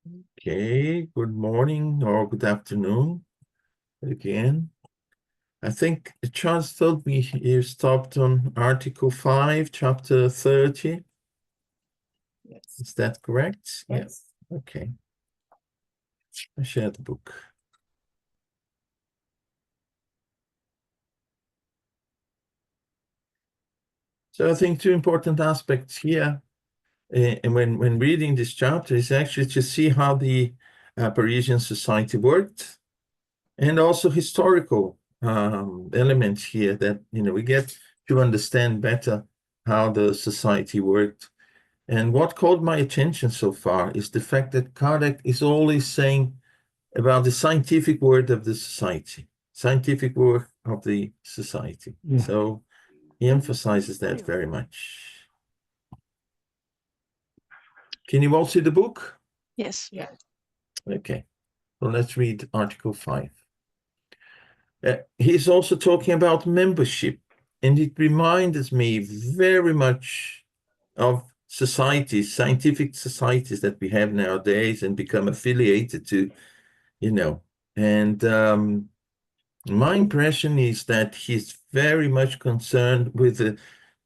Okay, good morning or good afternoon again. I think Charles told me you stopped on Article 5, Chapter 30. Yes. Is that correct? Yes. Yeah. Okay. I share the book. So I think two important aspects here and when reading this chapter is actually to see how the Parisian society worked, and also historical elements here that we get to understand better how the society worked. And what caught my attention so far is the fact that Kardec is always saying about the scientific work of the society, scientific work of the society. Yeah. So he emphasizes that very much. Can you all see the book? Yes. Yeah. Okay, so let's read Article 5. He's also talking about membership, and it reminds me very much of societies, scientific societies that we have nowadays and become affiliated to, And my impression is that he's very much concerned with the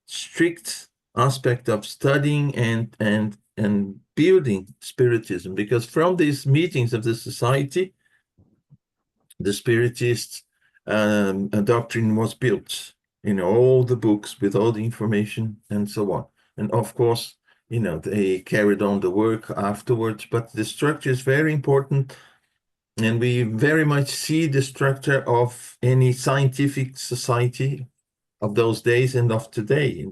strict aspect of studying and building Spiritism, because from these meetings of the society, the Spiritist doctrine was built, all the books with all the information and so on. And of course, they carried on the work afterwards, but the structure is very important. And we very much see the structure of any scientific society of those days and of today,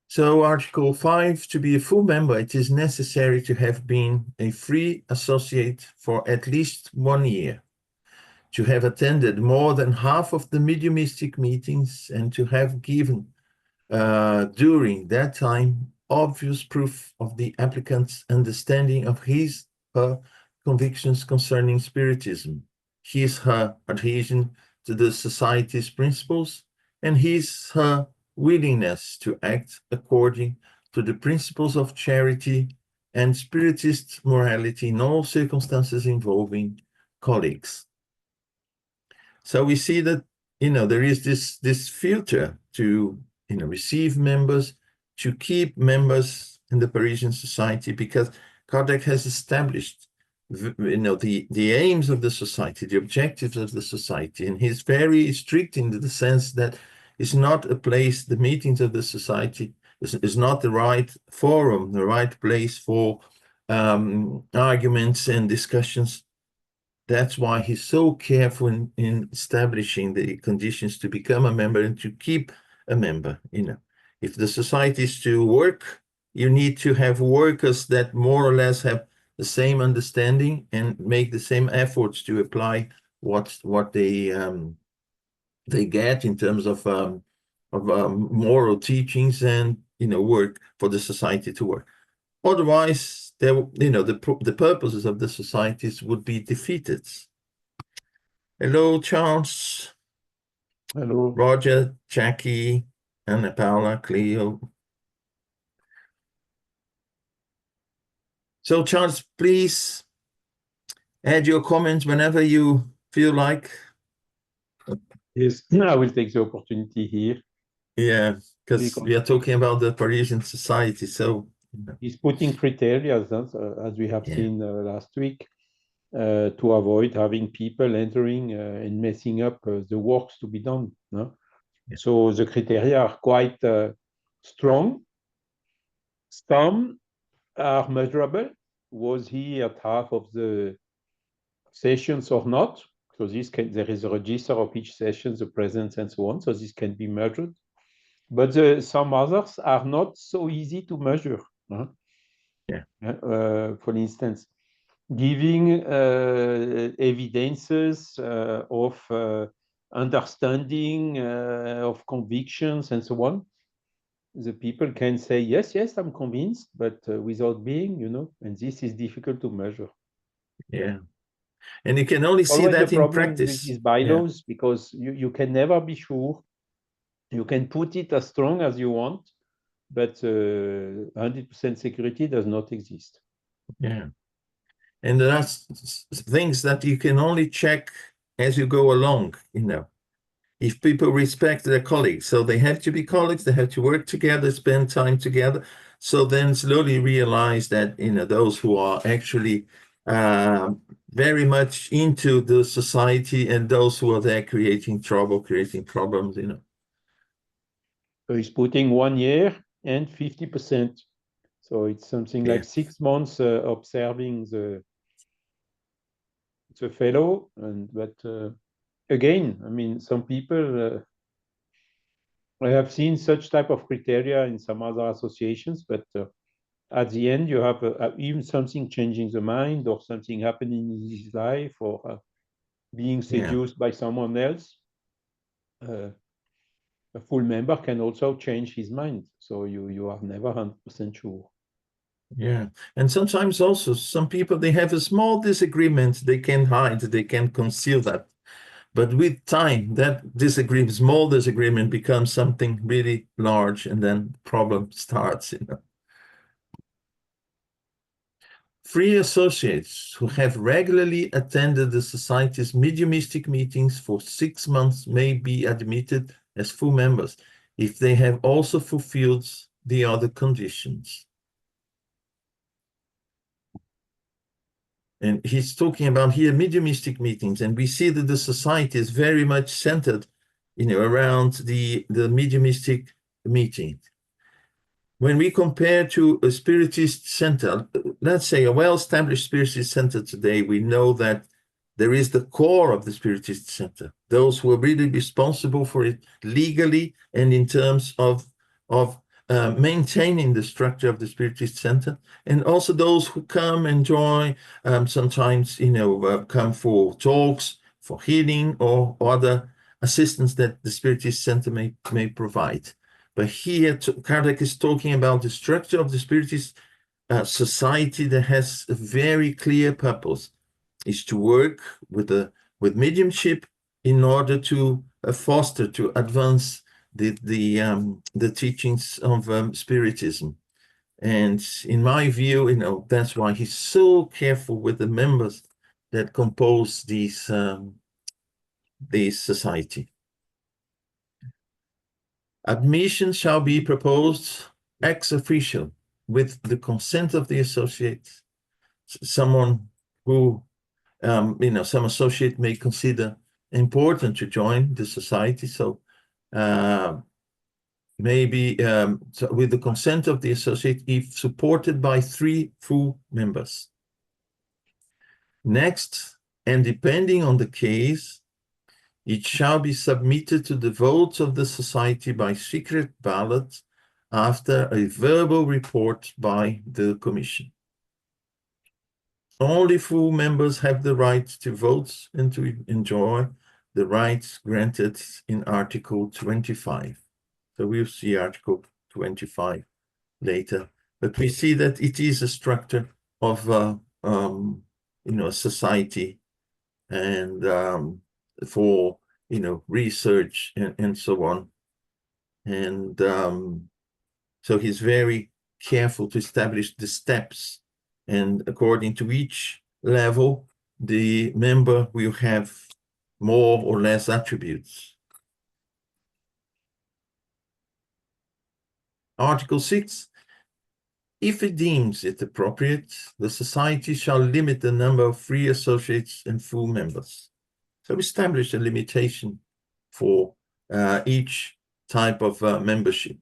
So Article 5, to be a full member, it is necessary to have been a free associate for at least 1 year, to have attended more than half of the mediumistic meetings, and to have given, during that time, obvious proof of the applicant's understanding of her convictions concerning Spiritism, her adhesion to the Society's principles, and her willingness to act according to the principles of charity and Spiritist morality in all circumstances involving colleagues. So we see that, there is this filter to, receive members, to keep members in the Parisian society, because Kardec has established, the aims of the society, the objectives of the society, and he's very strict in the sense that it's not a place, the meetings of the society is not the right forum, the right place for arguments and discussions. That's why he's so careful in establishing the conditions to become a member and to keep a member. If the society is to work, you need to have workers that more or less have the same understanding and make the same efforts to apply what they get in terms of moral teachings and work for the society to work. Otherwise, the purposes of the societies would be defeated. Hello, Charles. Hello. Roger, Jackie, Anna Paula, Cleo. So, Charles, please add your comments whenever you feel like. Yes, I will take the opportunity here. Yeah, because we are talking about the Parisian society, so... He's putting criteria, as we have seen last week, to avoid having people entering and messing up the works to be done. No? Yeah. So the criteria are quite strong. Some are measurable. Was he at half of the sessions or not? So there is a register of each session, the presence and so on. So this can be measured. But some others are not so easy to measure. Huh? Yeah. For instance, giving evidences of understanding of convictions and so on. The people can say, yes, I'm convinced, but without being, and this is difficult to measure. Yeah. And you can only see that in practice. With these bylaws, because you can never be sure. You can put it as strong as you want, but 100% security does not exist. Yeah. And there are things that you can only check as you go along, you know. If people respect their colleagues, so they have to be colleagues, they have to work together, spend time together. So then slowly realize that, you know, those who are actually very much into the society and those who are there creating trouble, creating problems, you know. So he's putting 1 year and 50%. So it's something like 6 months observing the fellow. But again, I mean, some people, I have seen such type of criteria in some other associations, but at the end, you have even something changing the mind or something happening in his life or being seduced by someone else. A full member can also change his mind. So you are never 100% sure. Yeah. And sometimes also some people, they have a small disagreement, they can hide, they can conceal that. But with time, that small disagreement becomes something really large, and then problem starts, you know. Free associates who have regularly attended the society's mediumistic meetings for 6 months may be admitted as full members if they have also fulfilled the other conditions. And he's talking about here mediumistic meetings, and we see that the society is very much centered, you know, around the mediumistic meeting. When we compare to a spiritist center, let's say a well-established spiritist center today, we know that there is the core of the spiritist center, those who are really responsible for it legally and in terms of maintaining the structure of the spiritist center, and also those who come and join, sometimes, you know, come for talks, for healing, or other assistance that the spiritist center may provide. But here, Kardec is talking about the structure of the spiritist society that has a very clear purpose, is to work with mediumship in order to foster, to advance the teachings of Spiritism. And in my view, you know, that's why he's so careful with the members that compose this society. Admission shall be proposed ex officio with the consent of the associate. Someone who, you know, some associate may consider important to join the society. So maybe so with the consent of the associate, if supported by 3 full members. Next, and depending on the case, it shall be submitted to the votes of the society by secret ballot after a verbal report by the commission. Only full members have the right to vote and to enjoy the rights granted in Article 25. So we'll see Article 25 later. But we see that it is a structure of, you know, a society, and for, you know, research and so on. And so he's very careful to establish the steps, and according to each level, the member will have more or less attributes. Article 6, if it deems it appropriate, the society shall limit the number of free associates and full members. So establish a limitation for each type of membership.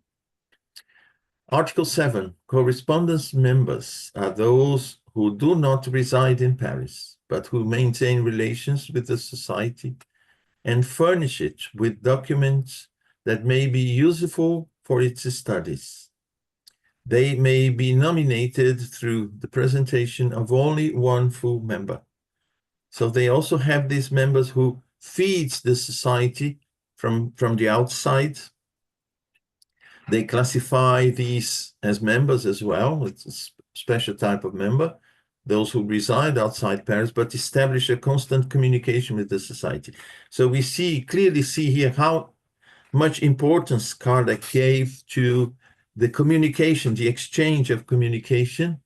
Article 7, correspondence members are those who do not reside in Paris, but who maintain relations with the society and furnish it with documents that may be useful for its studies. They may be nominated through the presentation of only 1 full member. So they also have these members who feeds the society from the outside. They classify these as members as well. It's a special type of member, those who reside outside Paris, but establish a constant communication with the society. So we clearly see here how much importance Kardec gave to the communication, the exchange of communication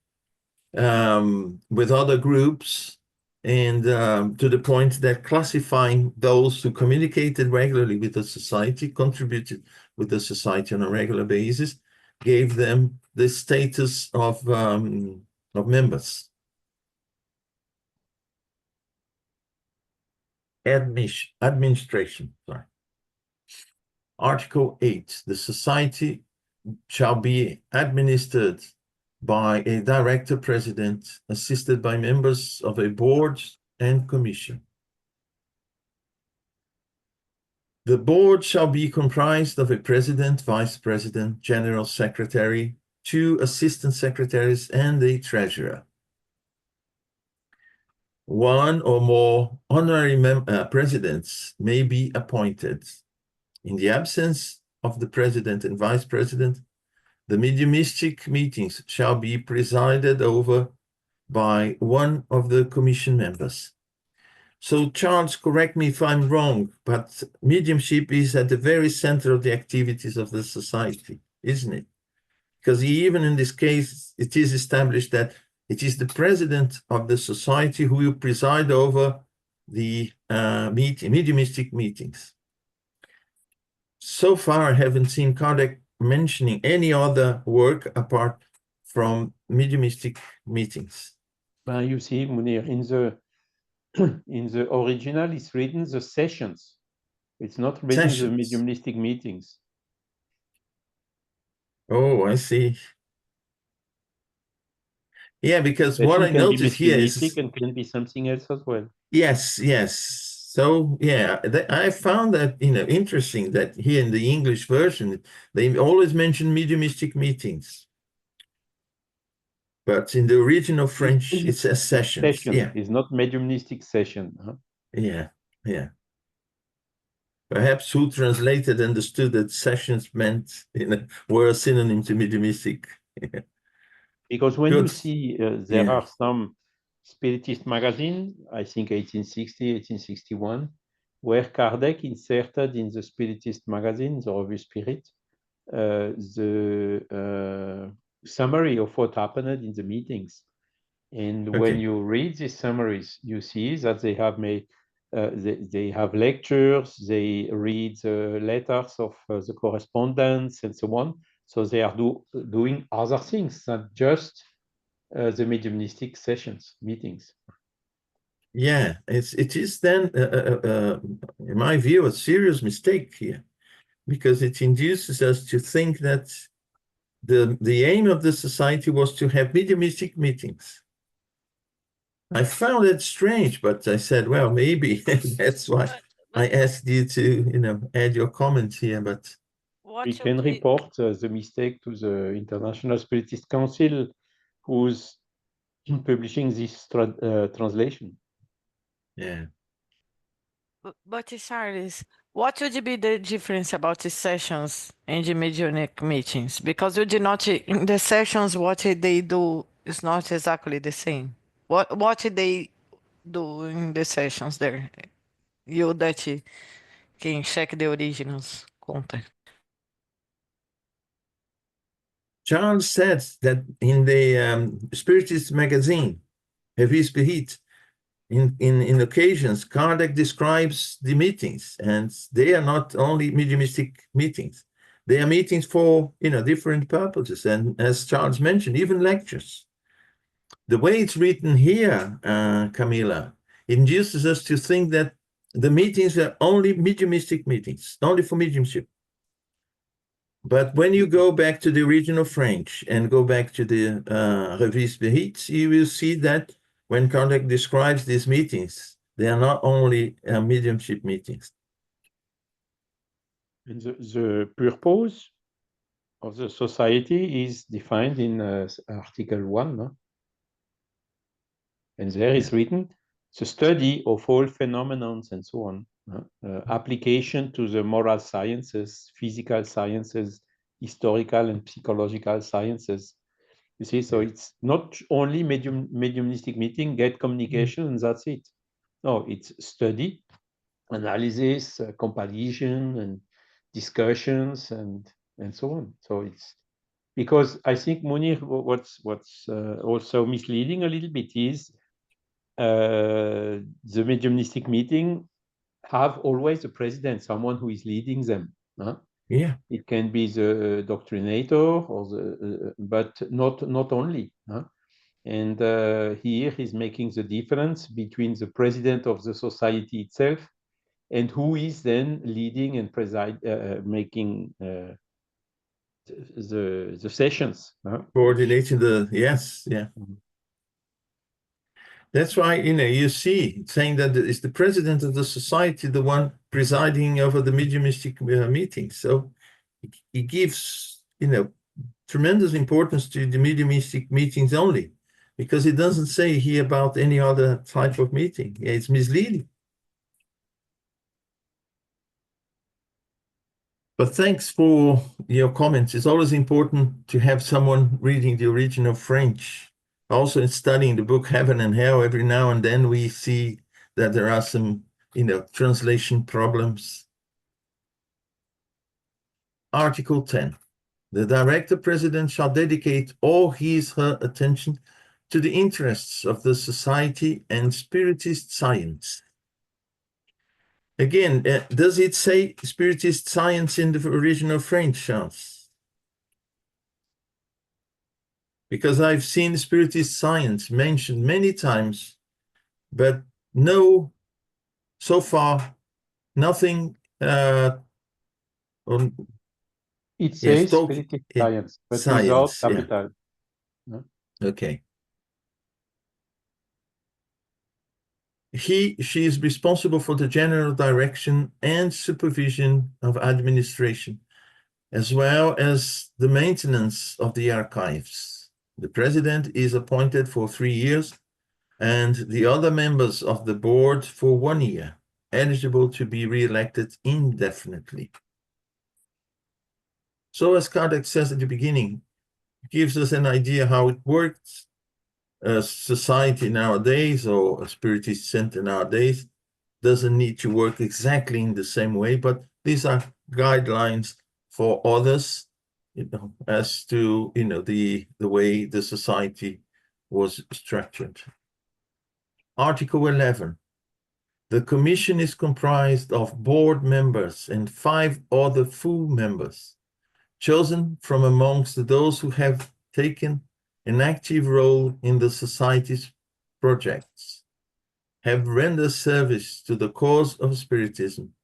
with other groups, and to the point that classifying those who communicated regularly with the society, contributed with the society on a regular basis, gave them the status of members. Administration, sorry. Article 8, the society shall be administered by a director president, assisted by members of a board and commission. The board shall be comprised of a president, vice president, general secretary, 2 assistant secretaries, and a treasurer. 1 or more honorary presidents may be appointed. In the absence of the president and vice president, the mediumistic meetings shall be presided over by 1 of the commission members. So, Charles, correct me if I'm wrong, but mediumship is at the very center of the activities of the society, isn't it? Because even in this case, it is established that it is the president of the society who will preside over the mediumistic meetings. So far, I haven't seen Kardec mentioning any other work apart from mediumistic meetings. You see, Munir, in the original, it's written the sessions. It's not written the mediumistic meetings. Oh, I see. Yeah, because what I noticed here is... and can be something else as well. Yes, yes. So, yeah, I found that, interesting that here in the English version, they always mention mediumistic meetings. But in the original French, it says sessions. Yeah. It's not mediumistic session. Huh? Yeah, yeah. Perhaps who translated understood that sessions meant, were a synonym to mediumistic. Because when you see there are some Spiritist magazine, I think 1860, 1861, where Kardec inserted in the Spiritist magazine, the Revue Spirit, the summary of what happened in the meetings. And when you read these summaries, you see that they have made, they have lectures, they read the letters of the correspondence and so on. So they are doing other things, not just the mediumistic sessions, meetings. Yeah, it is then, in my view, a serious mistake here, because it induces us to think that the aim of the society was to have mediumistic meetings. I found it strange, but I said, well, maybe that's why I asked you to, add your comments here. But we can report the mistake to the International Spiritist Council, who's publishing this translation. Yeah. But Charles, what would be the difference about the sessions and the mediumnic meetings? Because you did not, in the sessions, what they do is not exactly the same. What they do in the sessions there? You that can check the originals content. Charles said that in the Spiritist magazine, Revue Spirit, in occasions, Kardec describes the meetings, and they are not only mediumistic meetings. They are meetings for, different purposes. And as Charles mentioned, even lectures. The way it's written here, Camila, induces us to think that the meetings are only mediumistic meetings, only for mediumship. But when you go back to the original French and go back to the Revue Spirit, you will see that when Kardec describes these meetings, they are not only mediumship meetings. And the purpose of the society is defined in Article 1. No? And there is written, the study of all phenomena and so on. Application to the moral sciences, physical sciences, historical and psychological sciences. You see, so it's not only mediumistic meeting, get communication, and that's it. No, it's study, analysis, compilation, and discussions, and so on. So it's because I think, Munir, what's also misleading a little bit is the mediumistic meeting have always a president, someone who is leading them. Huh? Yeah. It can be the doctrinator, or but not only. Huh? And here he's making the difference between the president of the society itself and who is then leading and making the sessions. Huh? Coordinating the, yes, yeah. Mhm. That's why, you see, saying that it's the president of the society, the one presiding over the mediumistic meeting. So he gives, tremendous importance to the mediumistic meetings only, because it doesn't say here about any other type of meeting. It's misleading. But thanks for your comments. It's always important to have someone reading the original French. Also, in studying the book Heaven and Hell, every now and then we see that there are some, translation problems. Article 10. The director president shall dedicate all his/her attention to the interests of the society and spiritist science. Again, does it say spiritist science in the original French, Charles? Because I've seen spiritist science mentioned many times, but no, so far, nothing on. It says spiritist yeah, science, but without science, capital. Yeah. Okay. She is responsible for the general direction and supervision of administration, as well as the maintenance of the archives. The president is appointed for 3 years, and the other members of the board for 1 year, eligible to be re-elected indefinitely. So, as Kardec says at the beginning, it gives us an idea how it works. A society nowadays, or a spiritist center nowadays, doesn't need to work exactly in the same way, but these are guidelines for others, as to the way the society was structured. Article 11. The commission is comprised of board members and 5 other full members, chosen from amongst those who have taken an active role in the society's projects, have rendered service to the cause of Spiritism,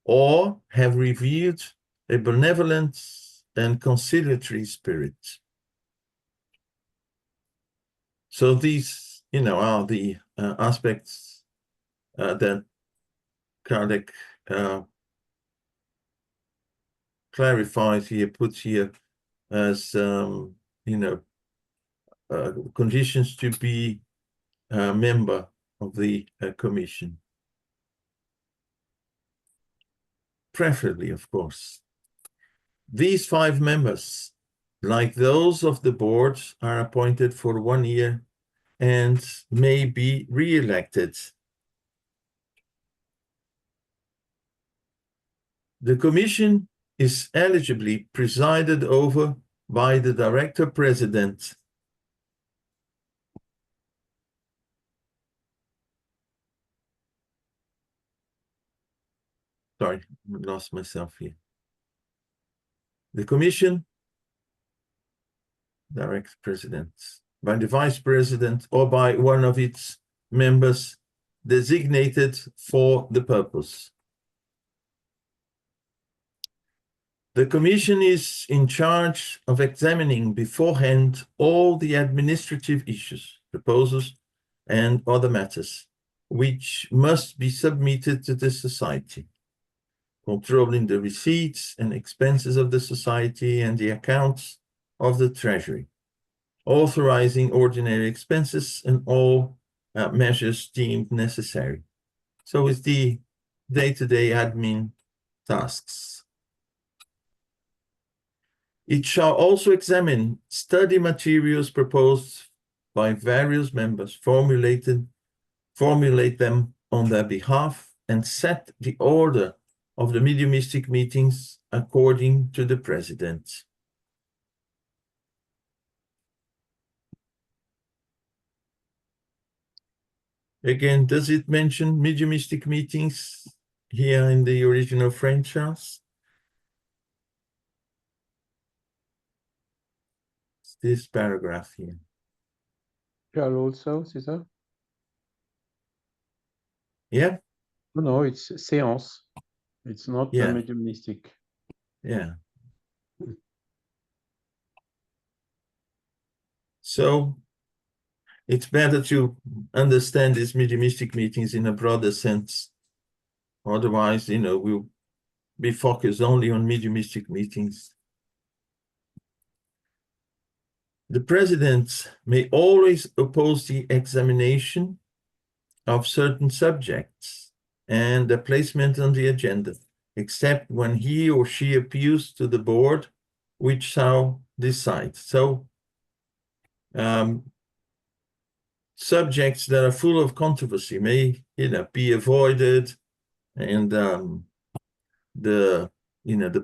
or have revealed a benevolent and conciliatory spirit. So these, are the aspects that Kardec clarifies here, puts here as, conditions to be a member of the commission. Preferably, of course. These 5 members, like those of the board, are appointed for 1 year and may be re-elected. The commission is eligibly presided over by the director president. Sorry, I lost myself here. The commission, direct president, by the vice president or by one of its members designated for the purpose. The commission is in charge of examining beforehand all the administrative issues, proposals, and other matters, which must be submitted to the society, controlling the receipts and expenses of the society and the accounts of the treasury, authorizing ordinary expenses and all measures deemed necessary. So it's the day-to-day admin tasks. It shall also examine study materials proposed by various members, formulate them on their behalf, and set the order of the mediumistic meetings according to the president. Again, does it mention mediumistic meetings here in the original franchise? It's this paragraph here. Shall also, c'est ça? Yeah, No, it's séance. It's not Yeah. mediumistic. yeah. So it's better to understand these mediumistic meetings in a broader sense. Otherwise, we'll be focused only on mediumistic meetings. The president may always oppose the examination of certain subjects and the placement on the agenda, except when he or she appeals to the board, which shall decide. So, subjects that are full of controversy may, be avoided, and the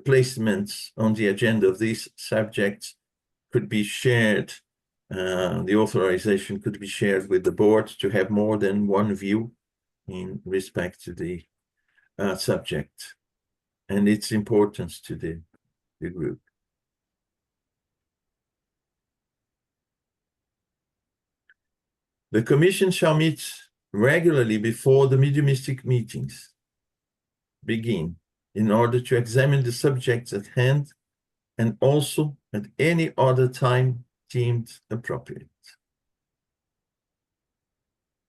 placements on the agenda of these subjects could be shared. The authorization could be shared with the board to have more than one view in respect to the subject and its importance to the group. The commission shall meet regularly before the mediumistic meetings begin in order to examine the subjects at hand and also at any other time deemed appropriate.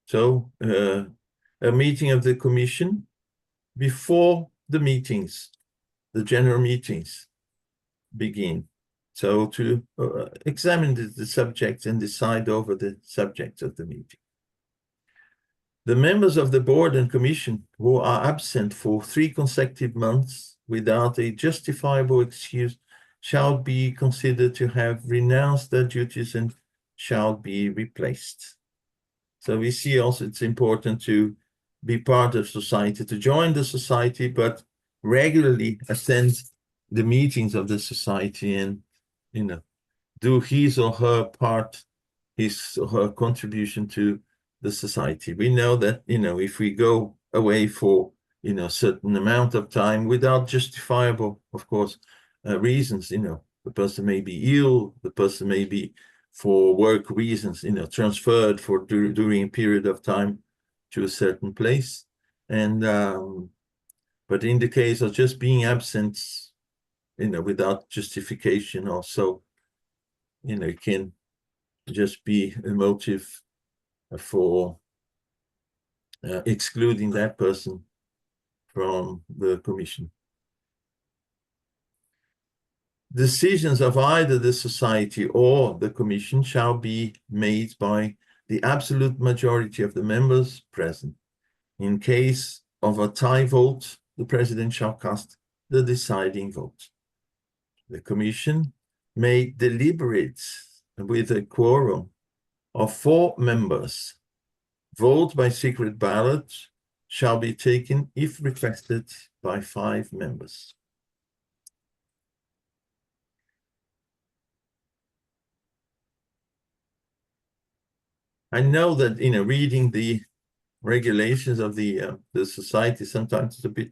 So, a meeting of the commission before the meetings, the general meetings begin. So to examine the subject and decide over the subject of the meeting. The members of the board and commission who are absent for 3 consecutive months without a justifiable excuse shall be considered to have renounced their duties and shall be replaced. So we see also it's important to be part of society, to join the society, but regularly attend the meetings of the society and, do his or her part, his or her contribution to the society. We know that, if we go away for, a certain amount of time without justifiable, of course, reasons, the person may be ill, the person may be for work reasons, transferred for during a period of time to a certain place. And, but in the case of just being absent, without justification also, it can just be a motive for excluding that person from the commission. Decisions of either the society or the commission shall be made by the absolute majority of the members present. In case of a tie vote, the president shall cast the deciding vote. The commission may deliberate with a quorum of 4 members. Vote by secret ballot shall be taken if requested by 5 members. I know that, reading the regulations of the society sometimes it's a bit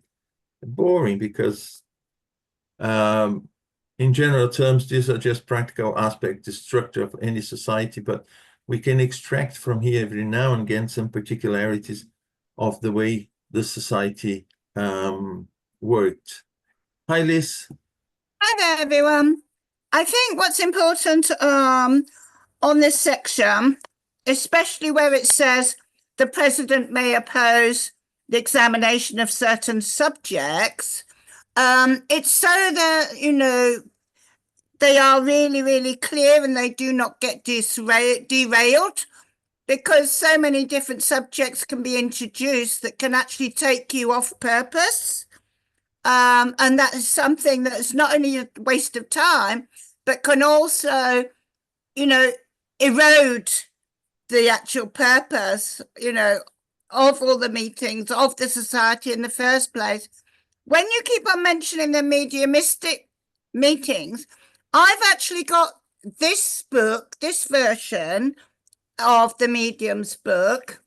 boring because in general terms, these are just practical aspects, the structure of any society, but we can extract from here every now and again some particularities of the way the society worked. Hi, Liz. Hi there, everyone. I think what's important on this section, especially where it says the president may oppose the examination of certain subjects, it's so that, they are really, really clear and they do not get derailed, because so many different subjects can be introduced that can actually take you off purpose. And that is something that is not only a waste of time, but can also, erode the actual purpose, of all the meetings, of the society in the first place. When you keep on mentioning the mediumistic meetings, I've actually got this book, this version of the medium's book,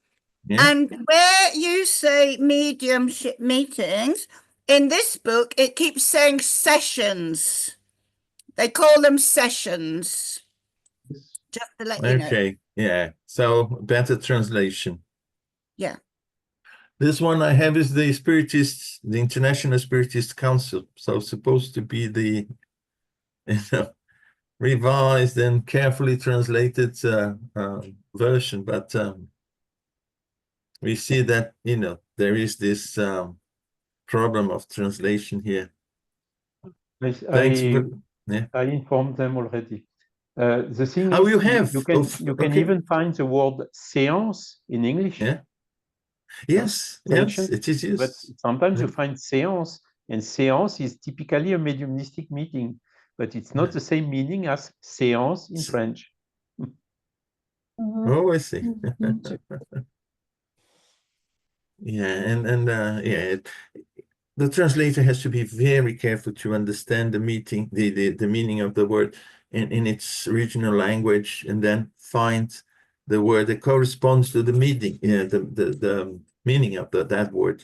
Yeah. And where you say mediumship meetings, in this book, it keeps saying sessions. They call them sessions. Just to let you know. Okay. Yeah. So better translation. Yeah. This one I have is the Spiritists, the International Spiritist Council. So supposed to be the revised and carefully translated version, but we see that there is this problem of translation here. Thanks. I informed them already. The thing Oh, is, you have. you can even find the word séance in English. Yeah. Yes. Yes, it is used. But sometimes you find séance, and séance is typically a mediumistic meeting, but it's not the same meaning as séance in French. Oh, I see. Yeah, and yeah, the translator has to be very careful to understand the meaning of the word in its original language, and then find the word that corresponds to the meaning, the meaning of that word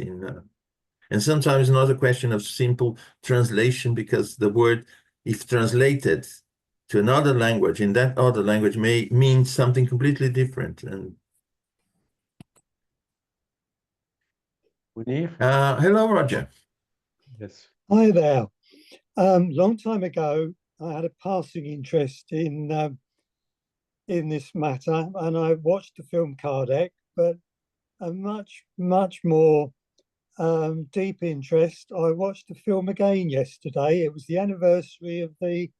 and sometimes not a question of simple translation, because the word, if translated to another language, in that other language may mean something completely different. And hello, Roger. Yes. Hi there. Long time ago, I had a passing interest in this matter, and I watched the film Kardec, but a much more deep interest. I watched the film again yesterday. It was the anniversary of the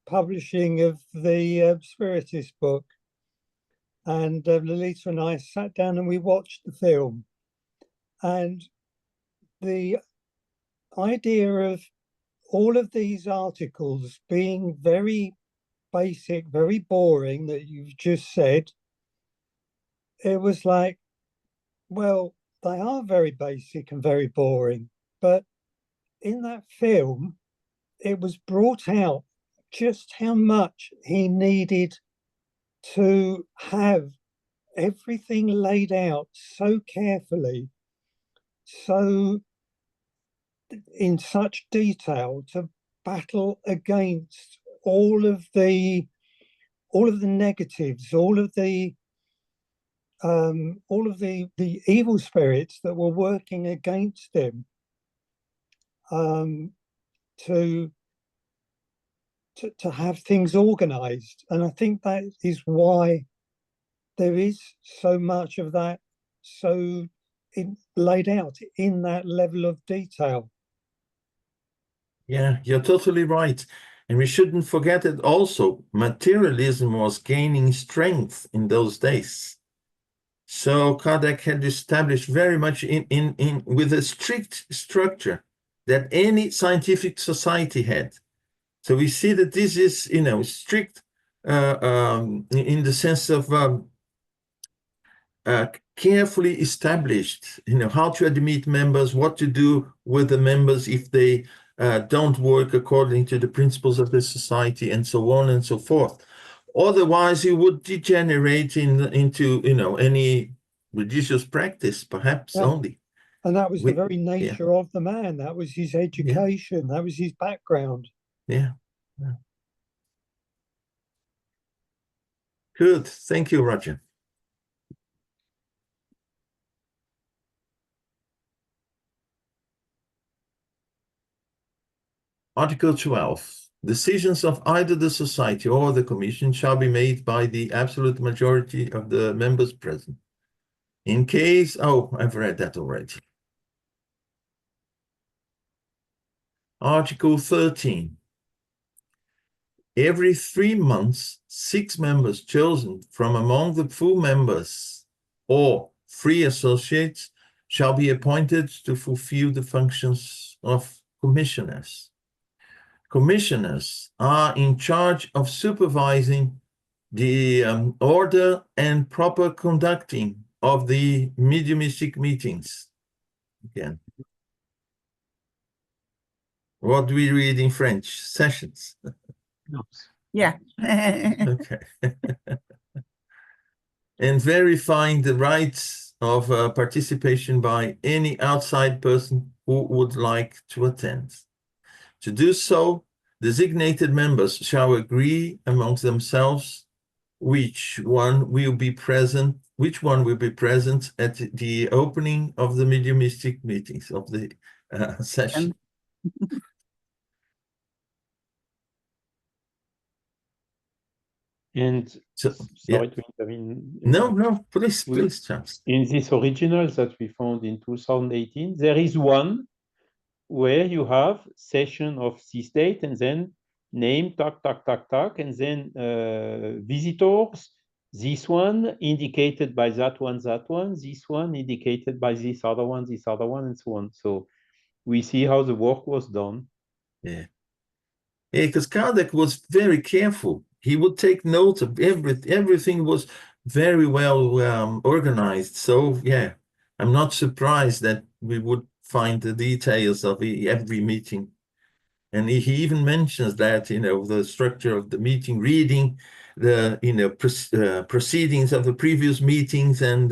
publishing of the Spiritist book, and Lolita and I sat down and we watched the film, and the idea of all of these articles being very basic, very boring, that you've just said, it was like, well, they are very basic and very boring, but in that film, it was brought out just how much he needed to have everything laid out so carefully, so in such detail, to battle against all of the negatives, all of the evil spirits that were working against him, to have things organized. And I think that is why there is so much of that laid out in that level of detail. Yeah, you're totally right. And we shouldn't forget that also materialism was gaining strength in those days. So Kardec had established very much with a strict structure that any scientific society had. So we see that this is, strict in the sense of carefully established, how to admit members, what to do with the members if they don't work according to the principles of the society, and so on and so forth. Otherwise, it would degenerate into, any religious practice, perhaps only. And that was the very nature of the man. That was his education. That was his background. Yeah. Good. Thank you, Roger. Article 12. Decisions of either the society or the commission shall be made by the absolute majority of the members present. In case, I've read that already. Article 13. Every 3 months, 6 members chosen from among the full members or free associates shall be appointed to fulfill the functions of commissioners. Commissioners are in charge of supervising the order and proper conducting of the mediumistic meetings. Again, what do we read in French? Sessions. Yeah. Okay. And verifying the rights of participation by any outside person who would like to attend. To do so, designated members shall agree amongst themselves which one will be present at the opening of the mediumistic meetings of the session. And So, sorry to intervene. No, please, Charles. In this original that we found in 2018, there is one where you have session of this date and then name, tak, and then visitors, this one indicated by that one, this one indicated by this other one, and so on. So we see how the work was done. Yeah, because Kardec was very careful. He would take note of everything was very well organized. So yeah, I'm not surprised that we would find the details of every meeting. And he even mentions that, the structure of the meeting, reading the, proceedings of the previous meetings and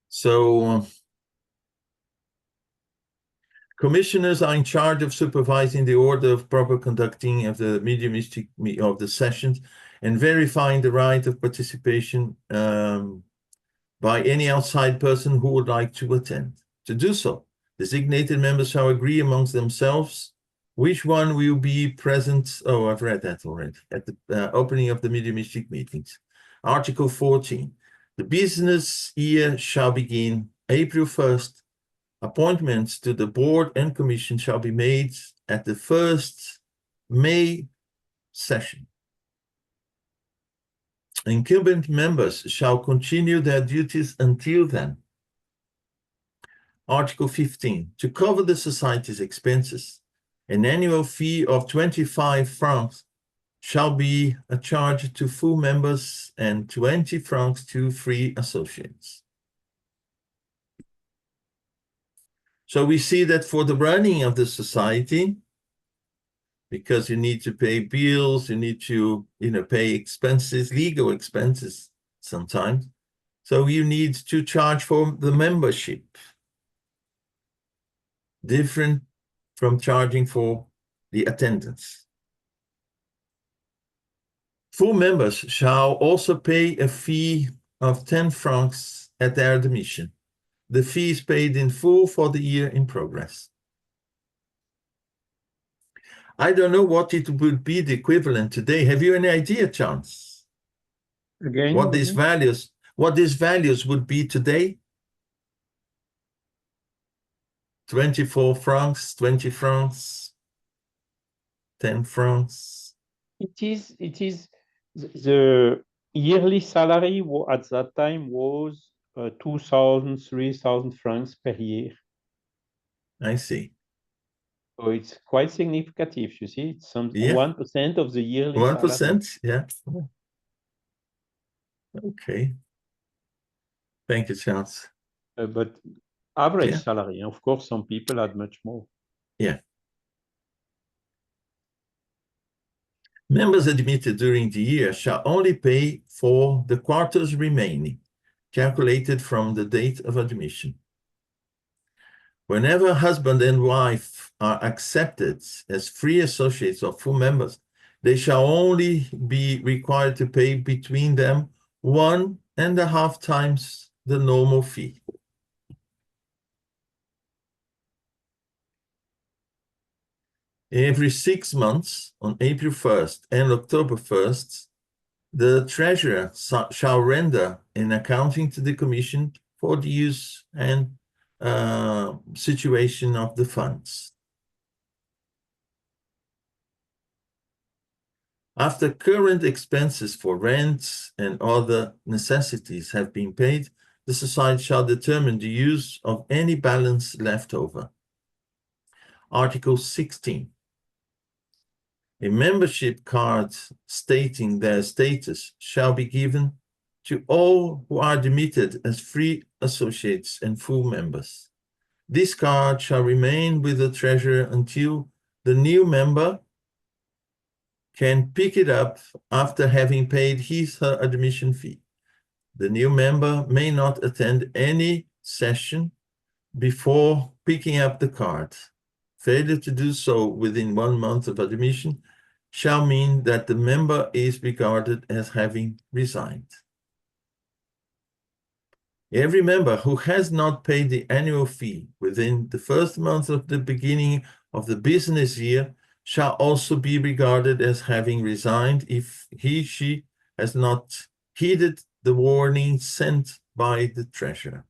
so commissioners are in charge of supervising the order of proper conducting of the mediumistic of the sessions and verifying the right of participation by any outside person who would like to attend. To do so, designated members shall agree amongst themselves which one will be present. Oh, I've read that already. At the opening of the mediumistic meetings. Article 14. The business year shall begin April 1st. Appointments to the board and commission shall be made at the first May session. Incumbent members shall continue their duties until then. Article 15. To cover the society's expenses, an annual fee of 25 francs shall be a charge to full members and 20 francs to free associates. So we see that for the running of the society, because you need to pay bills, you need to, pay expenses, legal expenses sometimes. So you need to charge for the membership, different from charging for the attendance. Full members shall also pay a fee of 10 francs at their admission. The fee is paid in full for the year in progress. I don't know what it would be the equivalent today. Have you any idea, Chance? Again, what these values would be today? 24 francs, 20 francs, 10 francs. It is the yearly salary at that time was 2,000, 3,000 francs per year. I see. So it's quite significant, you see. It's some 1% of the yearly 1%, salary. Yeah. Okay. Thank you, Charles. But average salary, of course, some people had much more. Yeah. Members admitted during the year shall only pay for the quarters remaining, calculated from the date of admission. Whenever husband and wife are accepted as free associates or full members, they shall only be required to pay between them 1.5 times the normal fee. Every 6 months, on April 1st and October 1st, the treasurer shall render an accounting to the commission for the use and situation of the funds. After current expenses for rents and other necessities have been paid, the society shall determine the use of any balance left over. Article 16. A membership card stating their status shall be given to all who are admitted as free associates and full members. This card shall remain with the treasurer until the new member can pick it up after having paid his/her admission fee. The new member may not attend any session before picking up the card. Failure to do so within 1 month of admission shall mean that the member is regarded as having resigned. Every member who has not paid the annual fee within the first month of the beginning of the business year shall also be regarded as having resigned if he/she has not heeded the warning sent by the treasurer.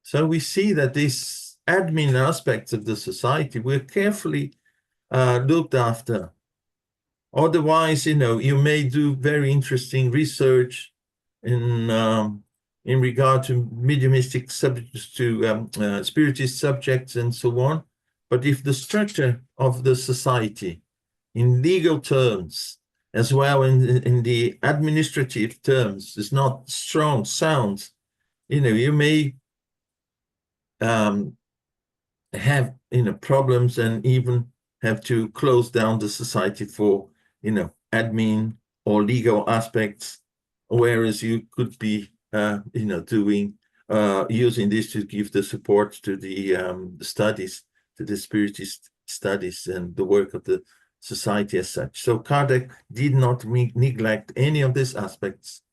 So we see that these admin aspects of the society were carefully looked after. Otherwise, you may do very interesting research in regard to mediumistic subjects, to spiritist subjects and so on. But if the structure of the society in legal terms, as well in the administrative terms, is not strong, sound, you may have problems and even have to close down the society for admin or legal aspects, whereas you could be doing using this to give the support to the studies, to the spiritist studies and the work of the society as such. So Kardec did not neglect any of these aspects,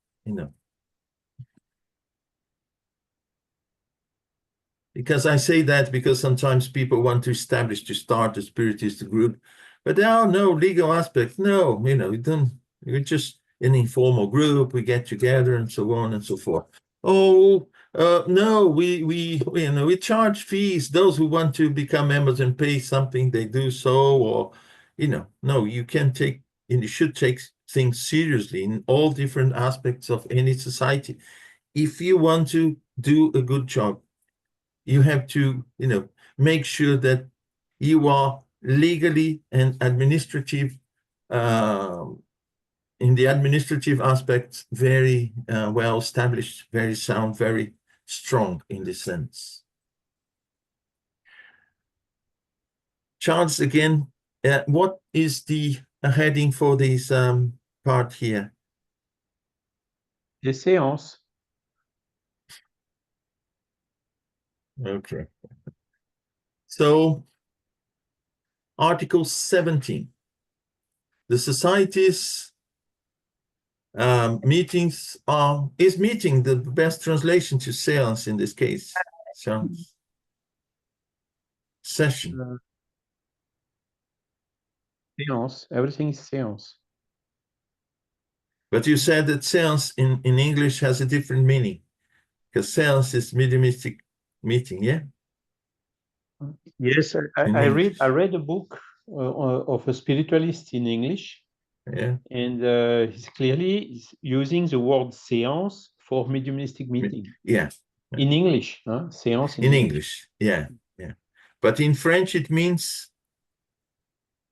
Because I say that because sometimes people want to start a spiritist group, but there are no legal aspects. No, we're just an informal group. We get together and so on and so forth. Oh, no, we charge fees. Those who want to become members and pay something, they do so. Or, no, you can take, and you should take things seriously in all different aspects of any society. If you want to do a good job, you have to, make sure that you are legally and administrative, in the administrative aspects, very well established, very sound, very strong in this sense. Charles, again, what is the heading for this part here? Les séances. Okay. So, Article 17. The society's meetings is meeting the best translation to séance in this case. Séance. Session. Séance. Everything is séance. But you said that séance in English has a different meaning, because séance is mediumistic meeting, yeah? Yes, I read a book of a spiritualist in English. Yeah. And he's clearly using the word séance for mediumistic meeting. Yeah. In English, séance in English. Yeah, yeah. But in French, it means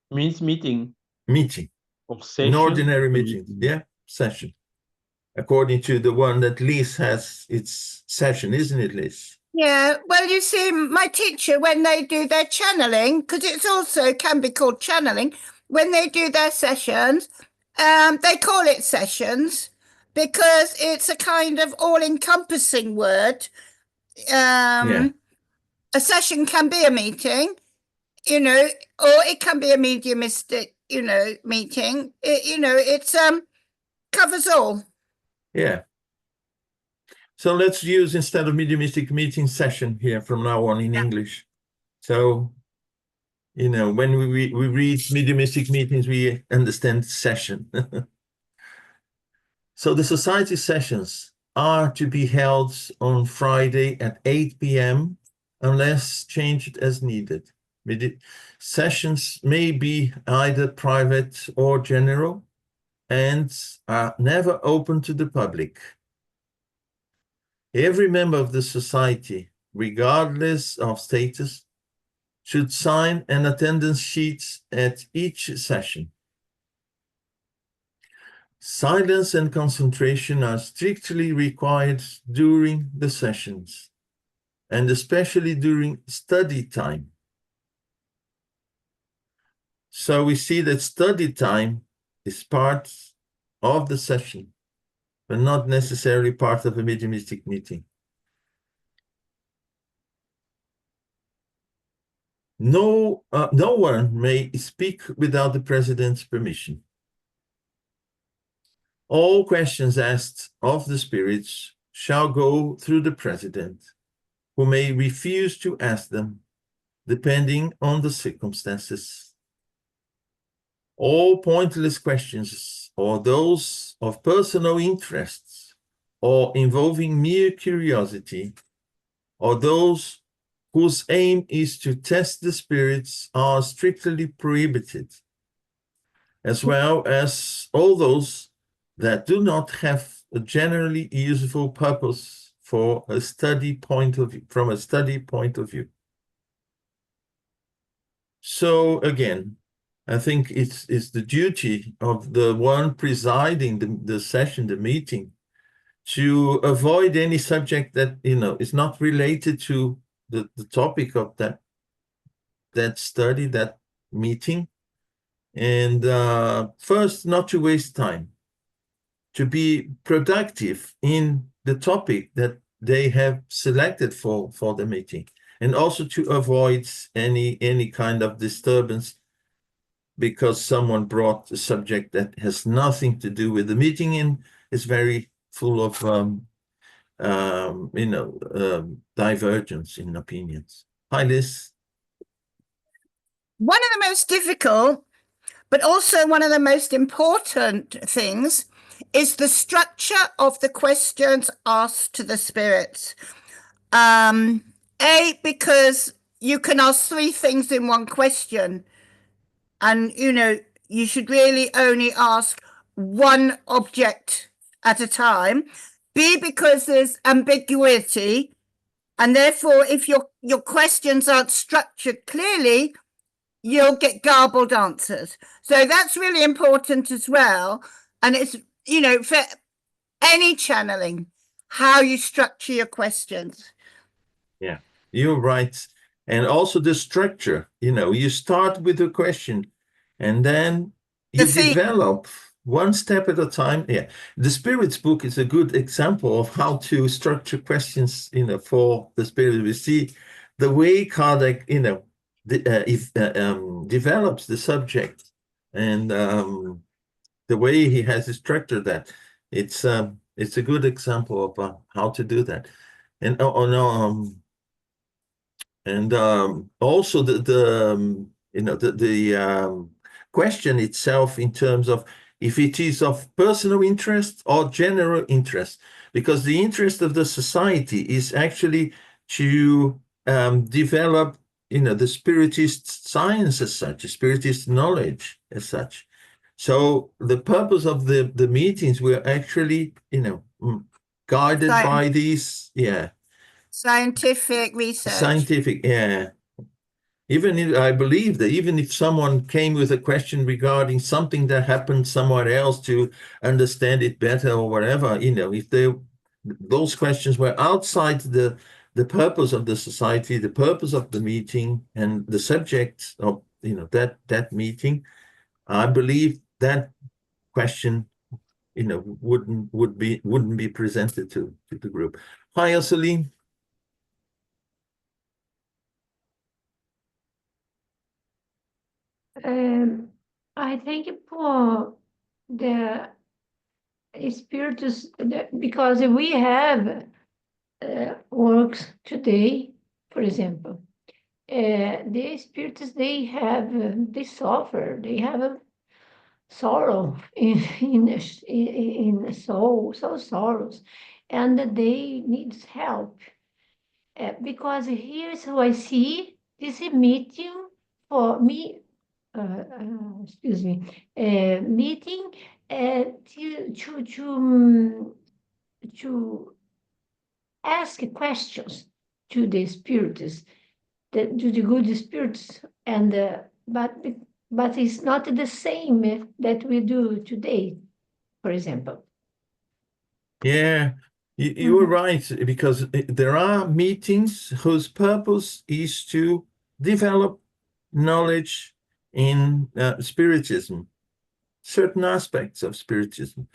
meeting. Meeting. Or session. An ordinary meeting. Yeah, session. According to the one that Liz has, it's session, isn't it, Liz? Yeah, well, you see, my teacher, when they do their channeling, because it's also can be called channeling, when they do their sessions, they call it sessions because it's a kind of all-encompassing word. Yeah. A session can be a meeting, or it can be a mediumistic, meeting. It's covers all. Yeah. So let's use, instead of mediumistic meeting, session here from now on in English. So, when we read mediumistic meetings, we understand session. So the society sessions are to be held on Friday at 8 p.m. unless changed as needed. Sessions may be either private or general and are never open to the public. Every member of the society, regardless of status, should sign an attendance sheet at each session. Silence and concentration are strictly required during the sessions, and especially during study time. So we see that study time is part of the session, but not necessarily part of a mediumistic meeting. No one may speak without the president's permission. All questions asked of the spirits shall go through the president, who may refuse to ask them, depending on the circumstances. All pointless questions, or those of personal interests, or involving mere curiosity, or those whose aim is to test the spirits, are strictly prohibited, as well as all those that do not have a generally useful purpose for a study point of view, from a study point of view. So again, I think it's the duty of the one presiding the session, the meeting, to avoid any subject that, you know, is not related to the topic of that study, that meeting. And first, not to waste time, to be productive in the topic that they have selected for the meeting, and also to avoid any kind of disturbance because someone brought a subject that has nothing to do with the meeting and is very full of divergence in opinions. Hi, Liz. One of the most difficult, but also one of the most important things is the structure of the questions asked to the spirits. Because you can ask three things in one question, and you should really only ask one object at a time. B, because there's ambiguity, and therefore if your questions aren't structured clearly, you'll get garbled answers. So that's really important as well. And it's, for any channeling, how you structure your questions. Yeah, you're right. And also the structure, you start with a question and then you develop one step at a time. Yeah, the Spirits book is a good example of how to structure questions, for the Spirit. We see the way Kardec, develops the subject and the way he has structured that. It's a good example of how to do that. And also the question itself in terms of if it is of personal interest or general interest, because the interest of the society is actually to develop the spiritist science as such, spiritist knowledge as such. So the purpose of the meetings were actually guided by these scientific research. Scientific, yeah. I believe that even if someone came with a question regarding something that happened somewhere else to understand it better or whatever, if those questions were outside the purpose of the society, the purpose of the meeting, and the subject of that meeting, I believe that question wouldn't be presented to the group. Hi, Celine. I think for the spiritus, because we have works today, for example, the spiritus, they suffer, they have a sorrow in the soul, so sorrows, and they need help. Because here's how I see this meeting for me. Meeting to ask questions to the spirits, to the good spirits, and but it's not the same that we do today, for example. Yeah, you were right, because there are meetings whose purpose is to develop knowledge in Spiritism, certain aspects of Spiritism.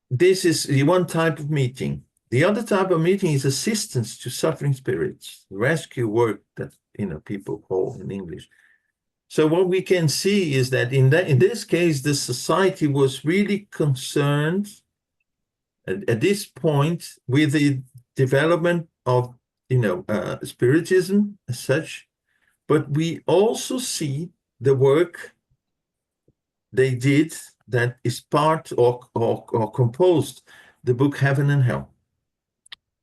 This is the one type of meeting. The other type of meeting is assistance to suffering spirits, rescue work that people call in English. So what we can see is that in this case, the society was really concerned at this point with the development of Spiritism as such, but we also see the work they did that is part or composed the book Heaven and Hell,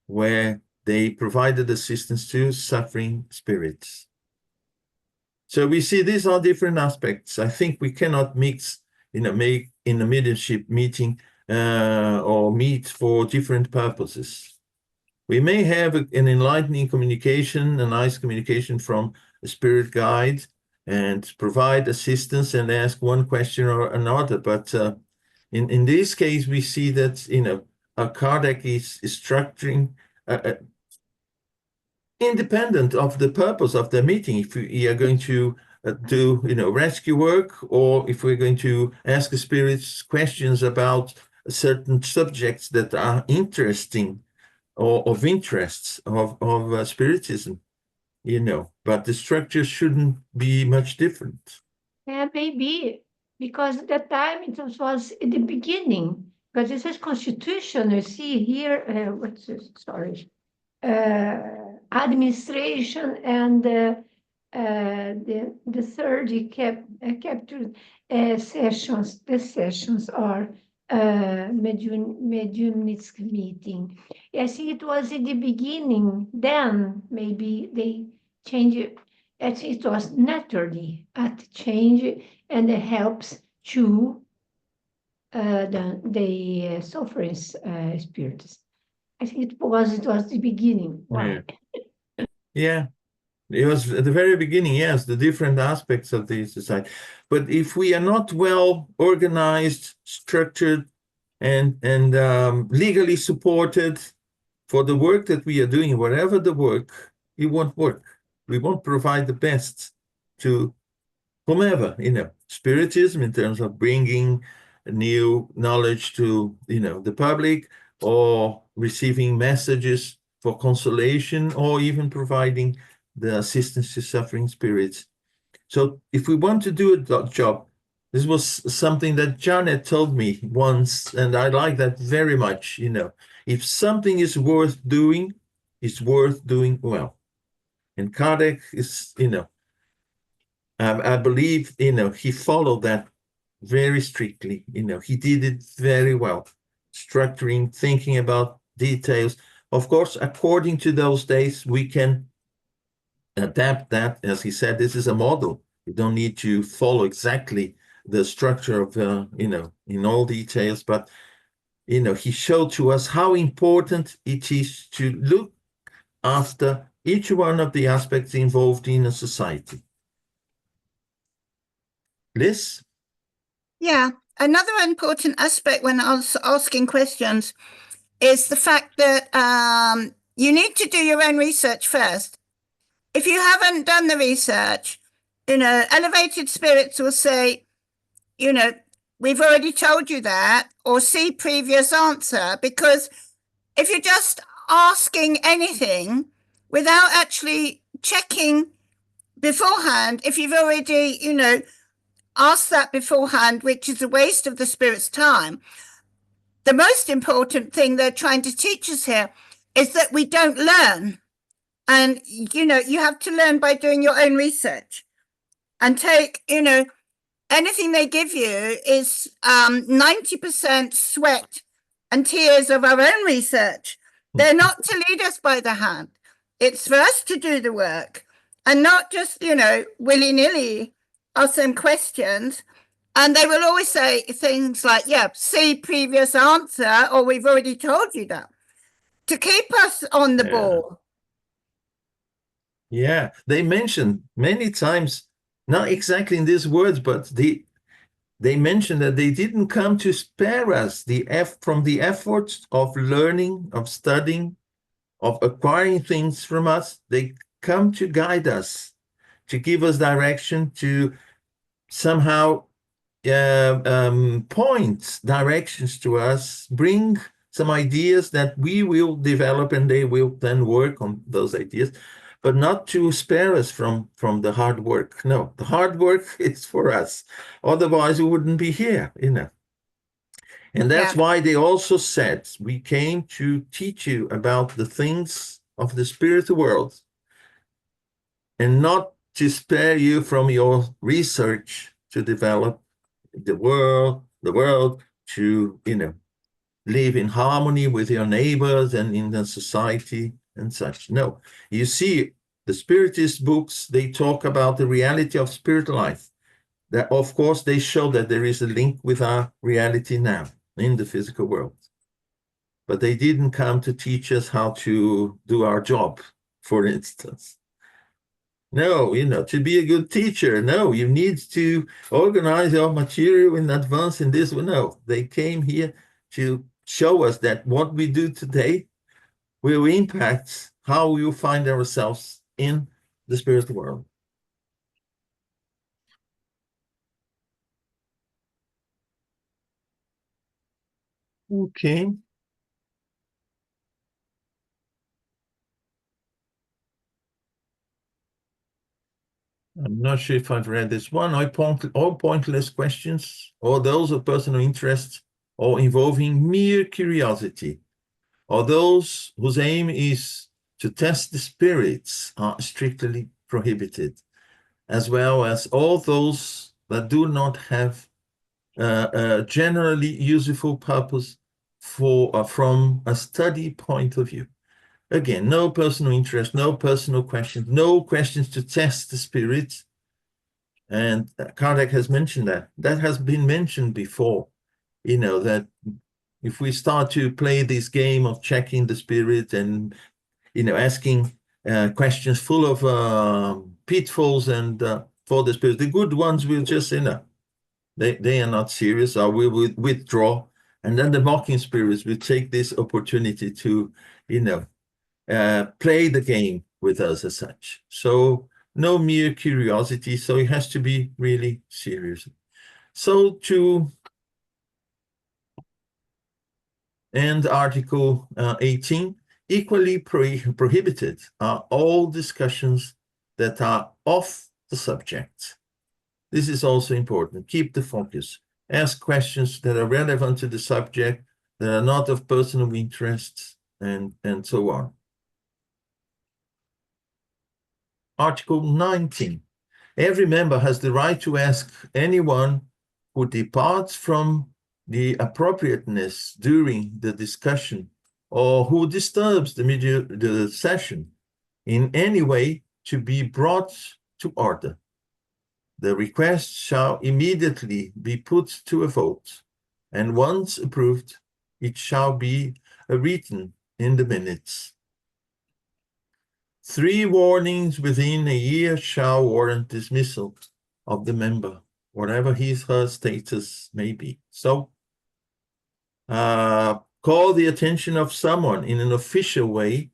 where they provided assistance to suffering spirits. So we see these are different aspects. I think we cannot mix, make in a mediumship meeting or meet for different purposes. We may have an enlightening communication, a nice communication from a spirit guide, and provide assistance and ask one question or another. But in this case, we see that Kardec is structuring independent of the purpose of the meeting. If we are going to do rescue work, or if we're going to ask the spirits questions about certain subjects that are interesting or of interests of Spiritism, but the structure shouldn't be much different. Yeah, maybe because at that time it was in the beginning, because it says constitution. You see here, what's this? Sorry, administration and the third captured sessions. The sessions are mediumistic meeting. I think it was in the beginning. Then maybe they changed it. I think it was naturally at change, and it helps to the suffering spirits. I think it was the beginning. Wow. Yeah. It was at the very beginning, yes, the different aspects of the society. But if we are not well organized, structured, and legally supported for the work that we are doing, whatever the work, it won't work. We won't provide the best to whomever, Spiritism in terms of bringing new knowledge to, the public, or receiving messages for consolation, or even providing the assistance to suffering spirits. So if we want to do a job, this was something that Janet told me once, and I like that very much. If something is worth doing, it's worth doing well. And Kardec is, I believe, he followed that very strictly. He did it very well, structuring, thinking about details. Of course, according to those days, we can adapt that. As he said, this is a model. You don't need to follow exactly the structure of, in all details, but, he showed to us how important it is to look after each one of the aspects involved in a society. Liz? Yeah, another important aspect when I was asking questions is the fact that you need to do your own research first. If you haven't done the research, elevated spirits will say, we've already told you that, or see previous answer, because if you're just asking anything without actually checking beforehand, if you've already, asked that beforehand, which is a waste of the spirit's time, the most important thing they're trying to teach us here is that we don't learn. And, you have to learn by doing your own research and take, anything they give you is 90% sweat and tears of our own research. They're not to lead us by the hand. It's for us to do the work and not just, willy-nilly ask them questions. And they will always say things like, see previous answer, or we've already told you that, to keep us on the ball. Yeah, they mentioned many times, not exactly in these words, but they mentioned that they didn't come to spare us from the efforts of learning, of studying, of acquiring things from us. They come to guide us, to give us direction, to somehow point directions to us, bring some ideas that we will develop, and they will then work on those ideas, but not to spare us from the hard work. No, the hard work is for us. Otherwise, we wouldn't be here, you know. And that's why they also said, we came to teach you about the things of the spiritual world, and not to spare you from your research to develop the world to, you know, live in harmony with your neighbors and in the society and such. No, you see, the spiritist books, they talk about the reality of spiritual life. That, of course, they show that there is a link with our reality now in the physical world. But they didn't come to teach us how to do our job, for instance. No, you know, to be a good teacher, no, you need to organize your material in advance in this. No, they came here to show us that what we do today will impact how we will find ourselves in the spiritual world. Okay. I'm not sure if I've read this one. All pointless questions, or those of personal interest, or involving mere curiosity, or those whose aim is to test the spirits, are strictly prohibited, as well as all those that do not have a generally useful purpose from a study point of view. Again, no personal interest, no personal questions, no questions to test the spirits. And Kardec has mentioned that. That has been mentioned before, you know, that if we start to play this game of checking the spirit and, you know, asking questions full of pitfalls and for the spirit, the good ones will just, you know, they are not serious, or we will withdraw. And then the mocking spirits will take this opportunity to, you know, play the game with us as such. So no mere curiosity, so it has to be really serious. So to end Article 18, equally prohibited are all discussions that are off the subject. This is also important. Keep the focus. Ask questions that are relevant to the subject, that are not of personal interest, and so on. Article 19. Every member has the right to ask anyone who departs from the appropriateness during the discussion, or who disturbs the session in any way, to be brought to order. The request shall immediately be put to a vote, and once approved, it shall be written in the minutes. 3 warnings within a year shall warrant dismissal of the member, whatever her status may be. So, call the attention of someone in an official way.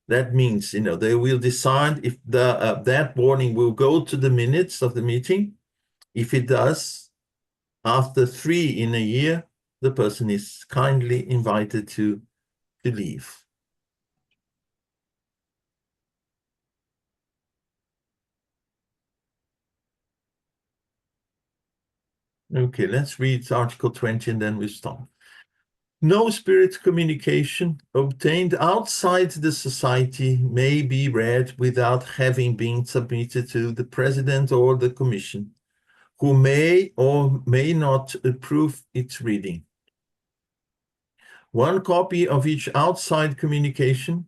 That means, you know, they will decide if that warning will go to the minutes of the meeting. If it does, after 3 in a year, the person is kindly invited to leave. Okay, let's read Article 20 and then we stop. No spirit communication obtained outside the society may be read without having been submitted to the President or the Commission, who may or may not approve its reading. 1 copy of each outside communication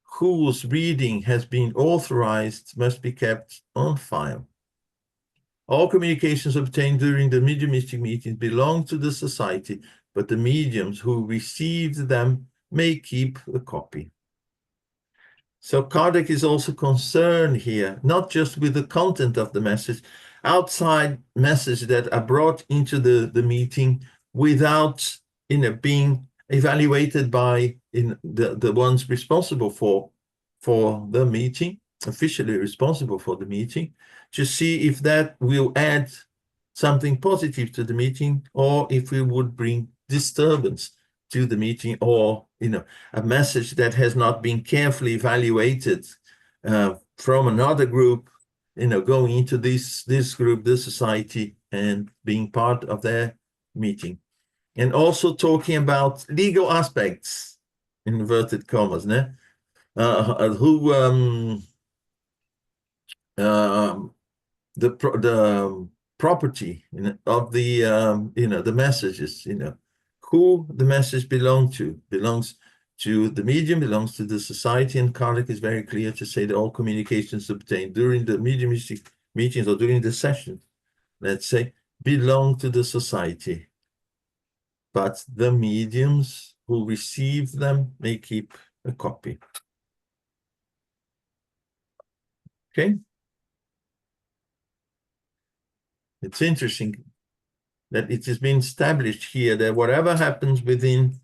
whose reading has been authorized must be kept on file. All communications obtained during the mediumistic meetings belong to the society, but the mediums who received them may keep a copy. So Kardec is also concerned here, not just with the content of the message, outside messages that are brought into the meeting without, you know, being evaluated by the ones responsible for the meeting. officially responsible for the meeting, to see if that will add something positive to the meeting, or if it would bring disturbance to the meeting, or a message that has not been carefully evaluated from another group, going into this group, this society, and being part of their meeting. And also talking about legal aspects, inverted commas, the property of the the messages, who the message belongs to the medium, belongs to the society, and Kardec is very clear to say that all communications obtained during the mediumistic meetings or during the session, let's say, belong to the society, but the mediums who receive them may keep a copy. Okay? It's interesting that it has been established here that whatever happens within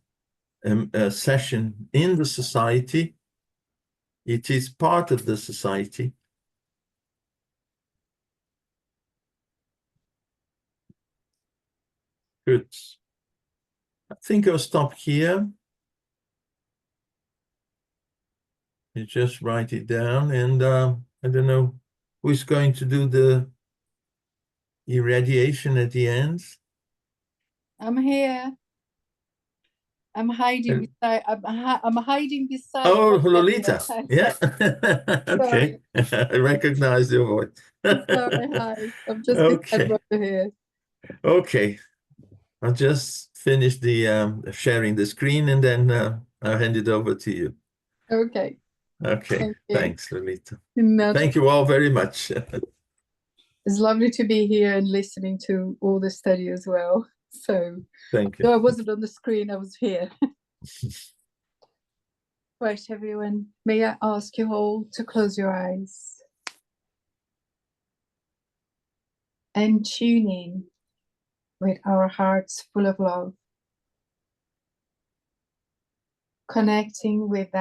a session in the society, it is part of the society. Good. I think I'll stop here. You just write it down, and I don't know who's going to do the irradiation at the end. I'm here. I'm hiding beside. I'm hiding beside. Oh, Lolita. Sorry. Yeah. Okay. I recognize your voice. Sorry, hi. I'm just Okay. beside Roger here. Okay. I'll just finish the sharing the screen, and then I'll hand it over to you. Okay. Okay. Thank you. Thanks, Lolita. No, Thank you all very much. it's lovely to be here and listening to all the study as well. So, Thank you. though I wasn't on the screen, I was here. Right, everyone, may I ask you all to close your eyes and tune in with our hearts full of love, connecting with that